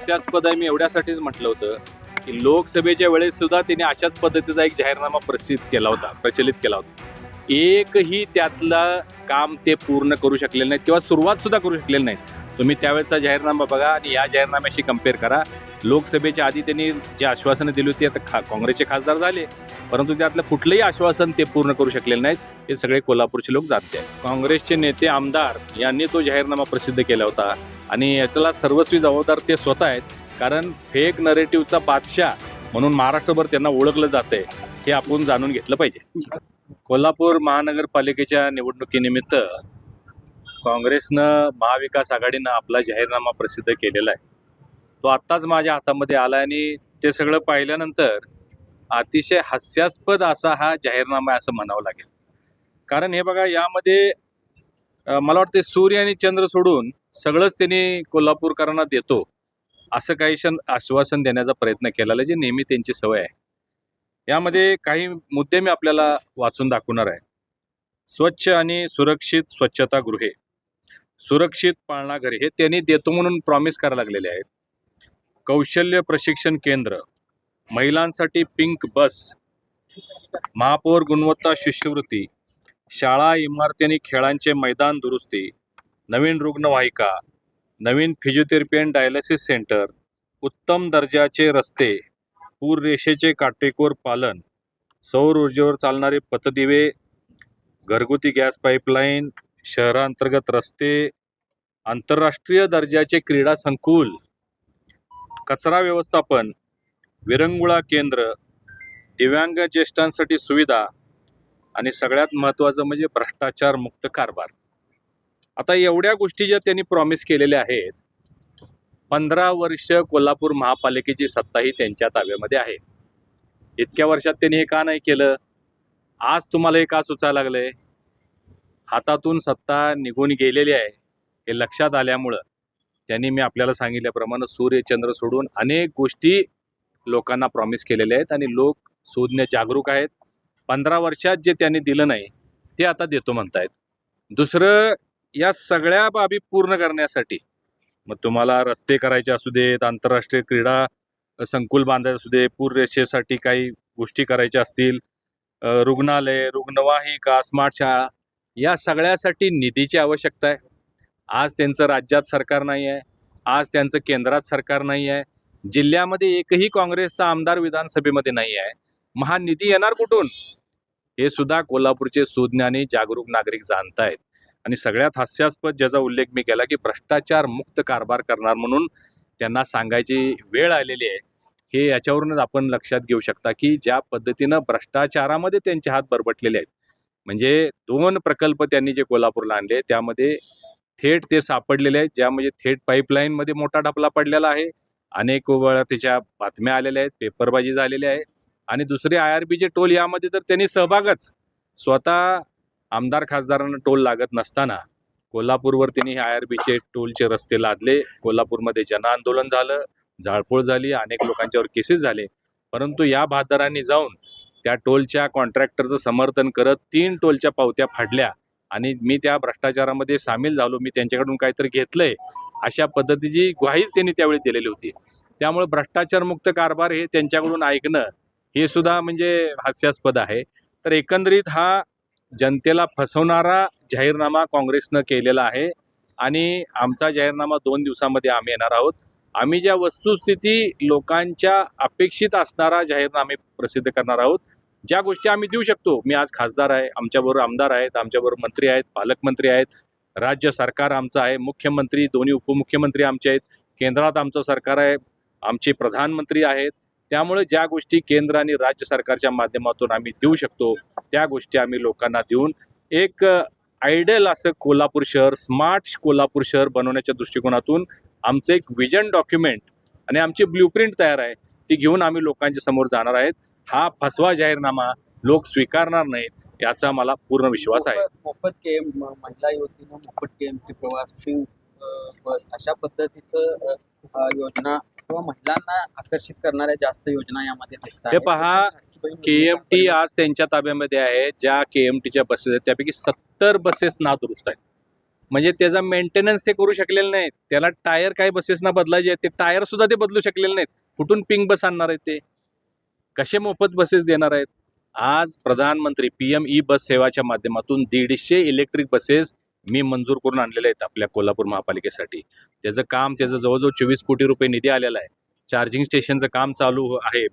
हास्यास्पद आहे. मी एवढ्यासाठीच म्हटलं होतं की लोकसभेच्या वेळेस सुद्धा त्यांनी अशाच पद्धतीचा एक जाहीरनामा प्रचलित केला होता. एकही त्यातला काम ते पूर्ण करू शकलेले नाहीत किंवा सुरुवात सुद्धा करू शकलेली नाहीत. तुम्ही त्यावेळेचा जाहीरनामा बघा आणि या जाहीरनाम्याशी कम्पेअर करा. लोकसभेच्या आधी त्यांनी जी आश्वासनं दिली होती, आता काँग्रेसचे खासदार झाले, परंतु त्यातलं कुठलंही आश्वासन ते पूर्ण करू शकलेले नाहीत. हे सगळे कोल्हापूरचे लोक जाणते आहेत. काँग्रेसचे नेते आमदार यांनी तो जाहीरनामा प्रसिद्ध केला होता आणि याच्याला सर्वस्वी जबाबदार ते स्वतः आहेत. कारण फेक नरेटिव्हचा बादशाह म्हणून महाराष्ट्रभर त्यांना ओळखलं जातंय, हे आपण जाणून घेतलं पाहिजे. कोल्हापूर महानगरपालिकेच्या निवडणुकीनिमित्त काँग्रेसनं महाविकास आघाडीनं आपला जाहीरनामा प्रसिद्ध केलेला आहे. तो आत्ताच माझ्या हातामध्ये आला आणि ते सगळं पाहिल्यानंतर अतिशय हास्यास्पद असा हा जाहीरनामा आहे असं म्हणावं लागेल. कारण हे बघा, यामध्ये मला वाटतं सूर्य आणि चंद्र सोडून सगळंच त्यांनी कोल्हापूरकरांना देतो असं काही आश्वासन देण्याचा प्रयत्न केलेला, जे नेहमी त्यांची सवय आहे. यामध्ये काही मुद्दे मी आपल्याला वाचून दाखवणार आहे. स्वच्छ आणि सुरक्षित स्वच्छतागृहे, सुरक्षित पाळणाघरे हे त्यांनी देतो म्हणून प्रॉमिस करायला लागलेले आहेत. कौशल्य प्रशिक्षण केंद्र, महिलांसाठी पिंक बस, महापौर गुणवत्ता शिष्यवृत्ती, शाळा इमारती आणि खेळांचे मैदान दुरुस्ती, नवीन रुग्णवाहिका, नवीन फिजिओथेरपी अँड डायलिसिस सेंटर, उत्तम दर्जाचे रस्ते, पूर रेषेचे काटेकोर पालन, सौर ऊर्जेवर चालणारे पथदिवे, घरगुती गॅस पाईपलाईन, शहरांतर्गत रस्ते, आंतरराष्ट्रीय दर्जाचे क्रीडा संकुल, कचरा व्यवस्थापन, विरंगुळा केंद्र, दिव्यांग ज्येष्ठांसाठी सुविधा आणि सगळ्यात महत्त्वाचं म्हणजे भ्रष्टाचार मुक्त कारभार. आता एवढ्या गोष्टी ज्या त्यांनी प्रॉमिस केलेल्या आहेत, 15 वर्ष कोल्हापूर महापालिकेची सत्ताही त्यांच्या ताब्यामध्ये आहे. इतक्या वर्षात त्यांनी हे का नाही केलं? आज तुम्हाला हे का सुचायला लागलंय? हातातून सत्ता निघून गेलेली आहे हे लक्षात आल्यामुळं त्यांनी, मी आपल्याला सांगितल्याप्रमाणे, सूर्य चंद्र सोडून अनेक गोष्टी लोकांना प्रॉमिस केलेल्या आहेत आणि लोक शोधणे जागरूक आहेत. 15 वर्षात जे त्यांनी दिलं नाही ते आता देतो म्हणतायत. दुसरं, या सगळ्या बाबी पूर्ण करण्यासाठी मग तुम्हाला रस्ते करायचे असू देत, आंतरराष्ट्रीय क्रीडा संकुल बांधायचे असू दे, पूर रेषेसाठी काही गोष्टी करायच्या असतील, रुग्णालय, रुग्णवाहिका, स्मार्ट शाळा, या सगळ्यासाठी निधीची आवश्यकता आहे. आज त्यांचं राज्यात सरकार नाही आहे, आज त्यांचं केंद्रात सरकार नाही आहे, जिल्ह्यामध्ये एकही काँग्रेसचा आमदार विधानसभेमध्ये नाही आहे. मग हा निधी येणार कुठून? हे सुद्धा कोल्हापूरचे सुज्ञानी जागरूक नागरिक जाणतायत. आणि सगळ्यात हास्यास्पद ज्याचा उल्लेख मी केला की भ्रष्टाचार मुक्त कारभार करणार म्हणून त्यांना सांगायची वेळ आलेली आहे. हे याच्यावरूनच आपण लक्षात घेऊ शकता की ज्या पद्धतीनं भ्रष्टाचारामध्ये त्यांचे हात बरबटलेले आहेत. म्हणजे 2 प्रकल्प त्यांनी जे कोल्हापूरला आणले त्यामध्ये थेट ते सापडलेले आहेत, ज्या म्हणजे थेट पाईपलाईनमध्ये मोठा ढपला पडलेला आहे. अनेक वेळा त्याच्या बातम्या आलेल्या आहेत, पेपरबाजी झालेली आहे. आणि दुसरे IRBचे टोल, यामध्ये तर त्यांनी सहभागच, स्वतः आमदार खासदारांना टोल लागत नसताना कोल्हापूरवर त्यांनी IRBचे टोलचे रस्ते लादले. कोल्हापूरमध्ये जनआंदोलन झालं, जाळपोळ झाली, अनेक लोकांच्यावर केसेस झाले. परंतु या बहादरांनी जाऊन त्या टोलच्या कॉन्ट्रॅक्टरचं समर्थन करत 3 टोलच्या पावत्या फाडल्या आणि मी त्या भ्रष्टाचारामध्ये सामील झालो, मी त्यांच्याकडून काहीतरी घेतलंय, अशा पद्धतीची ग्वाहीच त्यांनी त्यावेळी दिलेली होती. त्यामुळे भ्रष्टाचारमुक्त कारभार हे त्यांच्याकडून ऐकणं हे सुद्धा म्हणजे हास्यास्पद आहे. तर एकंदरीत हा जनतेला फसवणारा जाहीरनामा काँग्रेसनं केलेला आहे आणि आमचा जाहीरनामा 2 दिवसामध्ये आम्ही येणार आहोत. आम्ही ज्या वस्तुस्थिती लोकांच्या अपेक्षित असणारा जाहीरनामे प्रसिद्ध करणार आहोत. ज्या गोष्टी आम्ही देऊ शकतो, मी आज खासदार आहे, आमच्याबरोबर आमदार आहेत, आमच्याबरोबर मंत्री आहेत, पालकमंत्री आहेत, राज्य सरकार आमचं आहे, मुख्यमंत्री, दोन्ही उपमुख्यमंत्री आमचे आहेत, केंद्रात आमचं सरकार आहे, आमचे प्रधानमंत्री आहेत. त्यामुळे ज्या गोष्टी केंद्र आणि राज्य सरकारच्या माध्यमातून आम्ही देऊ शकतो त्या गोष्टी आम्ही लोकांना देऊन एक आयडियल असं कोल्हापूर शहर, स्मार्ट कोल्हापूर शहर बनवण्याच्या दृष्टिकोनातून आमचं एक विजन डॉक्युमेंट आणि आमची ब्ल्यूप्रिंट तयार आहे, ती घेऊन आम्ही लोकांच्या समोर जाणार आहेत. हा फसवा जाहीरनामा लोक स्वीकारणार नाहीत याचा मला पूर्ण विश्वास आहे. मोफत केम, महिला युवतींना मोफत केमची प्रवास, बस, अशा पद्धतीचं योजना किंवा महिलांना आकर्षित करणाऱ्या जास्त योजना यामध्ये दिसतात. हे पहा, KMT आज त्यांच्या ताब्यामध्ये आहे. ज्या KMTच्या बसेस आहेत त्यापैकी 70 बसेस नादुरुस्त आहेत. म्हणजे त्याचा मेंटेनन्स ते करू शकलेले नाहीत. त्याला टायर काही बसेसना बदलायचे आहेत, ते टायर सुद्धा ते बदलू शकलेले नाहीत. कुठून पिंक बस आणणार आहेत ते? कसे मोफत बसेस देणार आहेत? आज प्रधानमंत्री PM ई बस सेवाच्या माध्यमातून 150 इलेक्ट्रिक बसेस मी मंजूर करून आणलेले आहेत आपल्या कोल्हापूर महापालिकेसाठी. त्याचं काम त्याचं जवळजवळ 24 कोटी रुपये निधी आलेला आहे. चार्जिंग स्टेशनचं काम चालू आहे.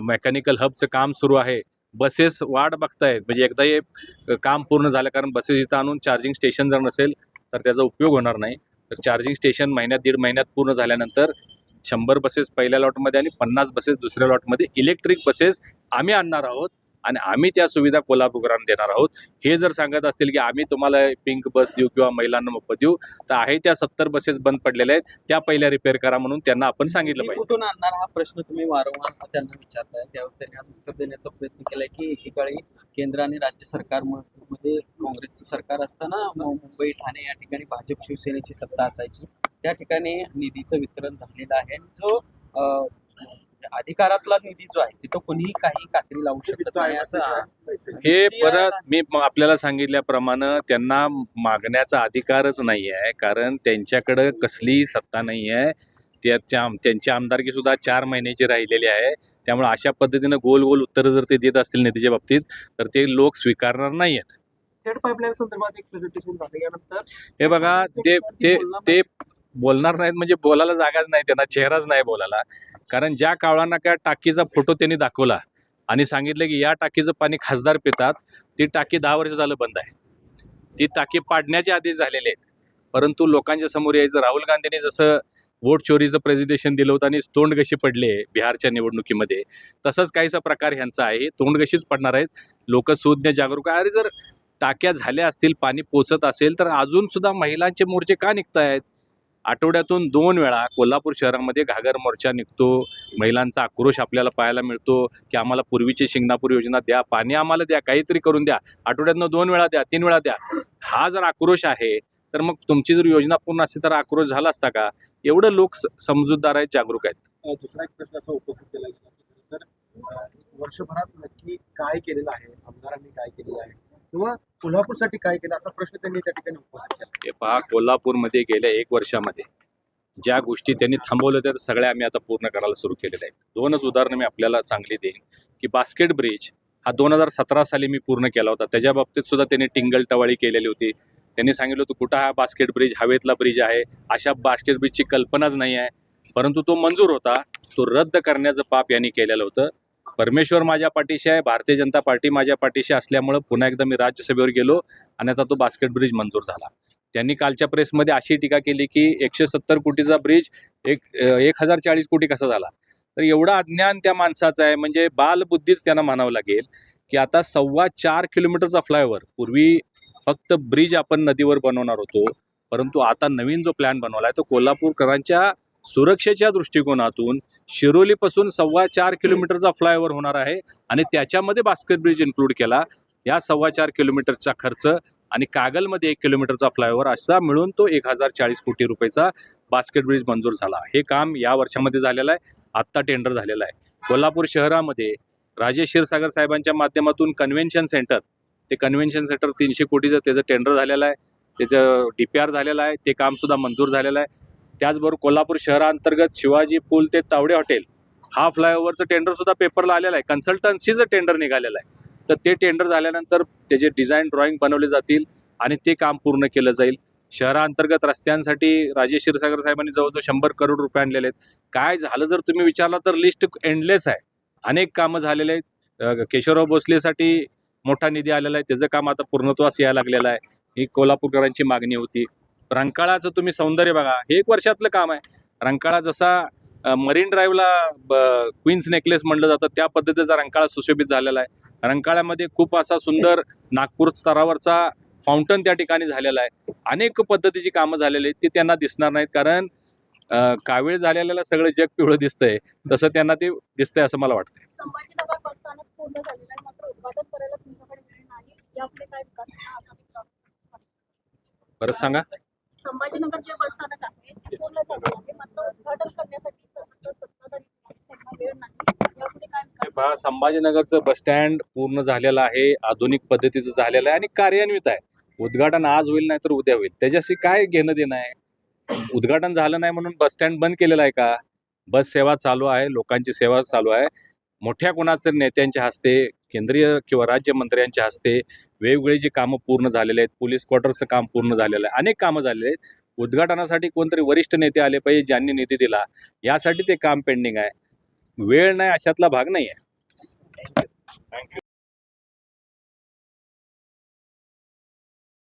मेकॅनिकल हबचं काम सुरू आहे. बसेस वाट बघतायत. म्हणजे एकदा हे काम पूर्ण झालं, कारण बसेस इथं आणून चार्जिंग स्टेशन जर नसेल तर त्याचा उपयोग होणार नाही. तर चार्जिंग स्टेशन महिन्यात 1.5 महिन्यात पूर्ण झाल्यानंतर 100 बसेस पहिल्या लॉटमध्ये आणि 50 बसेस दुसऱ्या लॉटमध्ये इलेक्ट्रिक बसेस आम्ही आणणार आहोत आणि आम्ही त्या सुविधा कोल्हापूरकरांना देणार आहोत. हे जर सांगत असतील की आम्ही तुम्हाला पिंक बस देऊ किंवा महिलांना मोफत देऊ, तर आहे त्या 70 बसेस बंद पडलेल्या आहेत, त्या पहिल्या रिपेअर करा म्हणून त्यांना आपण सांगितलं ती पाहिजे. कुठून आणणार हा प्रश्न तुम्ही वारंवार त्यांना विचारताय. त्यावर त्यांनी आज उत्तर देण्याचा प्रयत्न केलाय की एकेकाळी केंद्र आणि राज्य सरकारमध्ये काँग्रेसचं सरकार असताना मुंबई ठाणे या ठिकाणी भाजप शिवसेनेची सत्ता असायची. त्या ठिकाणी निधीचं वितरण झालेलं आहे आणि जो अधिकारातला निधी जो आहे तिथं कोणीही काही कात्री लावू शकत नाही असं हे परत मी आपल्याला सांगितल्याप्रमाणे त्यांना मागण्याचा अधिकारच नाही आहे, कारण त्यांच्याकडे कसलीही सत्ता नाही आहे. त्यांची आमदारकी सुद्धा 4 महिन्याची राहिलेली आहे. त्यामुळे अशा पद्धतीनं गोल गोल उत्तरं जर ते देत असतील निधीच्या बाबतीत तर ते लोक स्वीकारणार नाही आहेत. थेट पाईपलाईन संदर्भात एक प्रेझेंटेशन झालं. यानंतर हे बघा, ते बोलणार नाहीत म्हणजे बोलायला जागाच नाही, त्यांना चेहराच नाही बोलायला. कारण ज्या कावळांना काय टाकीचा फोटो त्यांनी दाखवला आणि सांगितलं की या टाकीचं पाणी खासदार पितात, ती टाकी 10 वर्ष झालं बंद आहे. ती टाकी पाडण्याच्या आधीच झालेली आहेत. परंतु लोकांच्या समोर यायचं, राहुल गांधींनी जसं वोट चोरीचं प्रेझेंटेशन दिलं होतं आणि तोंडघशी पडले बिहारच्या निवडणुकीमध्ये, तसंच काहीसा प्रकार ह्यांचा आहे. तोंडघशीच पडणार आहेत. लोक सुज्ञ जागरूक आहे. अरे जर टाक्या झाल्या असतील, पाणी पोचत असेल, तर अजून सुद्धा महिलांचे मोर्चे का निघतायत? आठवड्यातून 2 वेळा कोल्हापूर शहरामध्ये घागर मोर्चा निघतो. महिलांचा आक्रोश आपल्याला पाहायला मिळतो की आम्हाला पूर्वीची शिंगणापूर योजना द्या, पाणी आम्हाला द्या, काहीतरी करून द्या. आठवड्यातनं 2 वेळा द्या, 3 वेळा द्या. हा जर आक्रोश आहे तर मग तुमची जर योजना पूर्ण असती तर आक्रोश झाला असता का? एवढं लोक समजूतदार आहेत, जागरूक आहेत. दुसरा एक प्रश्न असा उपस्थित केला गेला की तर वर्षभरात नक्की काय केलेलं आहे, आमदारांनी काय केलेलं आहे किंवा कोल्हापूरसाठी काय केलं, असा प्रश्न त्यांनी त्या ठिकाणी उपस्थित केला. हे पहा, कोल्हापूरमध्ये गेल्या 1 वर्षामध्ये ज्या गोष्टी त्यांनी थांबवल्या त्या सगळ्या आम्ही आता पूर्ण करायला सुरू केलेल्या आहेत. 2च उदाहरणं मी आपल्याला चांगली देईन की बास्केट ब्रिज हा 2017 साली मी पूर्ण केला होता. त्याच्या बाबतीत सुद्धा त्यांनी टिंगल टवाळी केलेली होती. त्यांनी सांगितलं होतं कुठं हा बास्केट ब्रिज, हवेतला ब्रिज आहे, अशा बास्केट ब्रिजची कल्पनाच नाही आहे. परंतु तो मंजूर होता, तो रद्द करण्याचं पाप यांनी केलेलं होतं. परमेश्वर माझ्या पाठीशी आहे, भारतीय जनता पार्टी माझ्या पाठीशी असल्यामुळं पुन्हा एकदा मी राज्यसभेवर गेलो आणि आता तो बास्केट ब्रिज मंजूर झाला. त्यांनी कालच्या प्रेसमध्ये अशी टीका केली की 170 कोटीचा ब्रिज 1040 कोटी कसा झाला. तर एवढं अज्ञान त्या माणसाचं आहे, म्हणजे बालबुद्धीच त्यांना म्हणावं लागेल की आता 4.25 किलोमीटरचा फ्लायओव्हर, पूर्वी फक्त ब्रिज आपण नदीवर बनवणार होतो, परंतु आता नवीन जो प्लॅन बनवला आहे तो कोल्हापूरकरांच्या सुरक्षेच्या दृष्टिकोनातून शिरोलीपासून 4.25 किलोमीटरचा फ्लायओव्हर होणार आहे आणि त्याच्यामध्ये बास्केट ब्रिज इन्क्लूड केला. या 4.25 किलोमीटरचा खर्च आणि कागलमध्ये 1 किलोमीटरचा फ्लायओव्हर असा मिळून तो 1040 कोटी रुपयाचा बास्केट ब्रिज मंजूर झाला. हे काम या वर्षामध्ये झालेलं आहे. आत्ता टेंडर झालेलं आहे. कोल्हापूर शहरामध्ये राजेश क्षीरसागर साहेबांच्या माध्यमातून कन्व्हेन्शन सेंटर, ते कन्व्हेन्शन सेंटर 300 कोटीचं त्याचं टेंडर झालेलं आहे. त्याचं DPR झालेलं आहे. ते काम सुद्धा मंजूर झालेलं आहे. त्याचबरोबर कोल्हापूर शहराअंतर्गत शिवाजी पूल ते तावडे हॉटेल हा फ्लायओव्हरचं टेंडर सुद्धा पेपरला आलेलं आहे. कन्सल्टन्सीचं टेंडर निघालेलं आहे. तर ते टेंडर झाल्यानंतर त्याचे डिझाईन ड्रॉइंग बनवले जातील आणि ते काम पूर्ण केलं जाईल. शहराअंतर्गत रस्त्यांसाठी राजेश क्षीरसागर साहेबांनी जवळजवळ 100 करोड रुपये आणलेले आहेत. काय झालं जर तुम्ही विचारला तर लिस्ट एंडलेस आहे. अनेक कामं झालेले आहेत. केशवराव भोसलेसाठी मोठा निधी आलेला आहे, त्याचं काम आता पूर्णत्वास यायला लागलेलं आहे. ही कोल्हापूरकरांची मागणी होती. रंकाळाचं तुम्ही सौंदर्य बघा, हे 1 वर्षातलं काम आहे. रंकाळा जसा मरीन ड्राईव्हला क्वीन्स नेकलेस म्हणलं जातं त्या पद्धतीचा रंकाळा सुशोभित झालेला आहे. रंकाळ्यामध्ये खूप असा सुंदर नागपूर स्तरावरचा फाउंटन त्या ठिकाणी झालेला आहे. अनेक पद्धतीची कामं झालेली आहेत. ती त्यांना दिसणार नाहीत, कारण कावीळ झालेल्याला सगळं जग पिवळं दिसतंय, तसं त्यांना ते दिसतंय असं मला वाटतंय. संभाजीनगर बस स्थानक पूर्ण झालेलं आहे, मात्र उद्घाटन करायला तुमच्याकडे वेळ नाही. यापुढे काय विकास होणार असा मी परत सांगा. संभाजीनगर जे बस स्थानक आहे ते पूर्ण झालेलं आहे, मात्र उद्घाटन करण्यासाठी सत्ताधारी त्यांना वेळ नाही. यापुढे काय विकास? संभाजीनगरचं बस स्टँड पूर्ण झालेलं आहे, आधुनिक पद्धतीचं झालेलं आहे आणि कार्यान्वित आहे. उद्घाटन आज होईल नाही तर उद्या होईल, त्याच्याशी काय घेणं देणं आहे? उद्घाटन झालं नाही म्हणून बस स्टँड बंद केलेला आहे का? बस सेवा चालू आहे, लोकांची सेवा चालू आहे. मोठ्या कोणाचं नेत्यांच्या हस्ते, केंद्रीय किंवा राज्यमंत्र्यांच्या हस्ते वेगवेगळी जी कामं पूर्ण झालेले आहेत, पोलीस क्वार्टरचं काम पूर्ण झालेलं आहे, अनेक कामं झालेले आहेत. उद्घाटनासाठी कोणतरी वरिष्ठ नेते आले पाहिजे, ज्यांनी निधी दिला, यासाठी ते काम पेंडिंग आहे. वेळ नाही अशातला भाग नाही आहे. थँक्यू.